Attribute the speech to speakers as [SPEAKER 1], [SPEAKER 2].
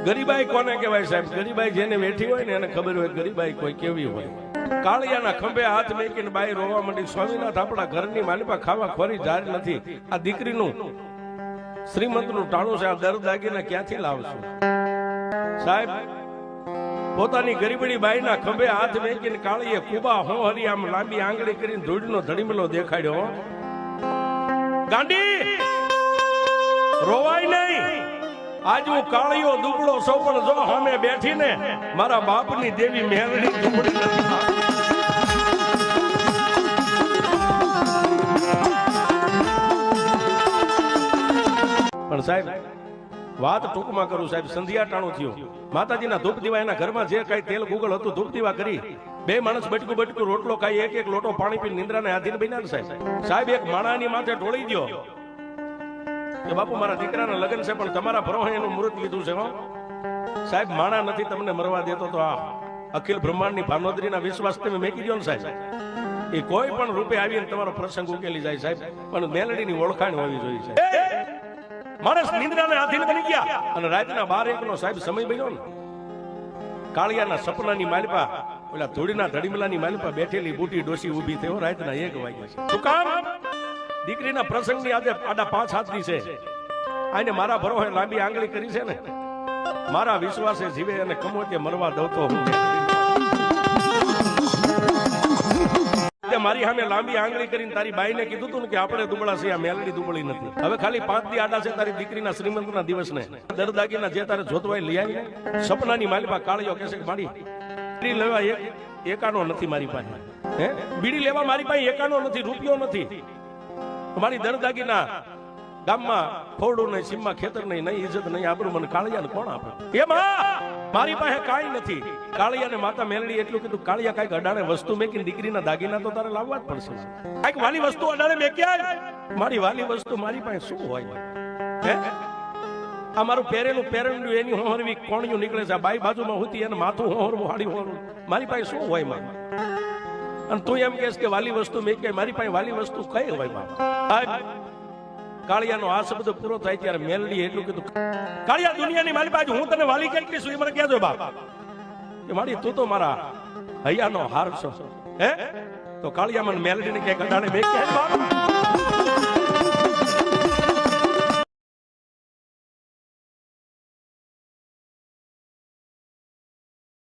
[SPEAKER 1] ગરીબાઈ કોને કહેવાય સાહેબ? ગરીબાઈ જેને વેઠી હોય ને એને ખબર હોય ગરીબાઈ કોઈ કેવી હોય. કાળિયાના ખંભે હાથ મેકીને બાઈ રોવા માંડી, સ્વામીનાથ આપણા ઘરની માલિપા ખાવા ખોરી જાર નથી, આ દીકરીનું શ્રીમંતનું ટાણું છે, આ દર દાગીના ક્યાંથી લાવશું? સાહેબ પોતાની ગરીબડી બાઈના ખંભે હાથ મેકીને કાળીએ કુબા હોહરી આમ લાંબી આંગળી કરીને ધૂળનો ધડીમલો દેખાડ્યો. ગાંડી રોવાય નહીં, આજ હું કાળિયો દુબળો સૌ પણ જો સામે બેઠીને મારા બાપની દેવી મેરડી દુબળી નથી. પણ સાહેબ વાત ટૂંકમાં કરું સાહેબ, સંધ્યા ટાણું થયું, માતાજીના ધૂપ દીવા એના ઘરમાં જે કઈ તેલ ગુગળ હતું ધૂપ દીવા કરી, બે માણસ બટકું બટકું રોટલો ખાઈ એક એક લોટો પાણી પી નિંદ્રાને આધીન બન્યા સાહેબ. સાહેબ એક માણાની માથે ઢોળી ગયો કે બાપુ મારા દીકરાના લગ્ન છે પણ તમારા ભરોહે એનું મુહૂર્ત લીધું છે. સાહેબ માણા નથી તમને મરવા દેતો તો આ અખિલ બ્રહ્માંડની ભાનોદરીના વિશ્વાસ તમે મેકી દો ને સાહેબ, એ કોઈ પણ રૂપે આવીને તમારો પ્રસંગ ઉકેલી જાય સાહેબ, પણ મેલડીની ઓળખાણ હોવી જોઈએ છે. માણસ નિંદ્રાને આધીન બની ગયા અને રાતના 12-1 નો સાહેબ સમય બન્યો ને, કાળિયાના સપનાની માલિપા ઓલા ધૂળના ધડીમલાની માલિપા બેઠેલી બુટી ડોસી ઊભી થયો, રાતના 1 વાગ્યા. શું કામ? દીકરીના પ્રસંગની આજે આડા 5 હાથની છે, આને મારા ભરોહે લાંબી આંગળી કરી છે ને, મારા વિશ્વાસે જીવે અને કમોતે મરવા દઉં તો હું મારી સામે લાંબી આંગળી કરીને તારી બાઈને કીધું તું ને કે આપણે દુબળા છે, આ મેલડી દુબળી નથી. હવે ખાલી 5 દી આડા છે તારી દીકરીના શ્રીમંતના દિવસને, દરદાગીના જે તારે જોતવાય લઈ આવી. સપનાની માલિપા કાળિયો કહેશે કે મારી બીડી લેવા એકાનો નથી મારી પાસે, હે બીડી લેવા મારી પાસે એકાનો નથી, રૂપિયો નથી. મારી દરદાગીના ગામમાં ફોડું નહીં, સીમમાં ખેતર નહીં, નહીં ઇજ્જત નહીં, આબરૂ મને કાળિયાને કોણ આપે? એ માં મારી પાસે કાંઈ નથી. કાળિયાને માતા મેલડી એટલું કીધું, કાળિયા કાંઈક અડાણે વસ્તુ મેકીને દીકરીના દાગીના તો તારે લાવવા જ પડશે. કાંઈક વાલી વસ્તુ અડાણે મેક્યા, મારી વાલી વસ્તુ મારી પાસે શું હોય? હે આ મારું પહેરેલું એની હોહરવી કોણિયું નીકળે છે, બાઈ બાજુમાં હોતી એને માથું હોહરવું, હાડી હોહરવું, મારી પાસે શું હોય માં? અને તું એમ કહેશ કે વાલી વસ્તુ મેકે, મારી પાસે વાલી વસ્તુ કઈ હોય બાપા? કાળિયાનો આ શબ્દ પૂરો થાય ત્યારે મેલડી એટલું કીધું, કાળિયા દુનિયાની મારી બાજુ હું તને વાલી કેટલી છું એ મને કહેજો બાપ. કે મારી તું તો મારા હૈયાનો હાર છો. હે તો કાળિયા મને મેલડીને કે અડાણે મેકે બાપ.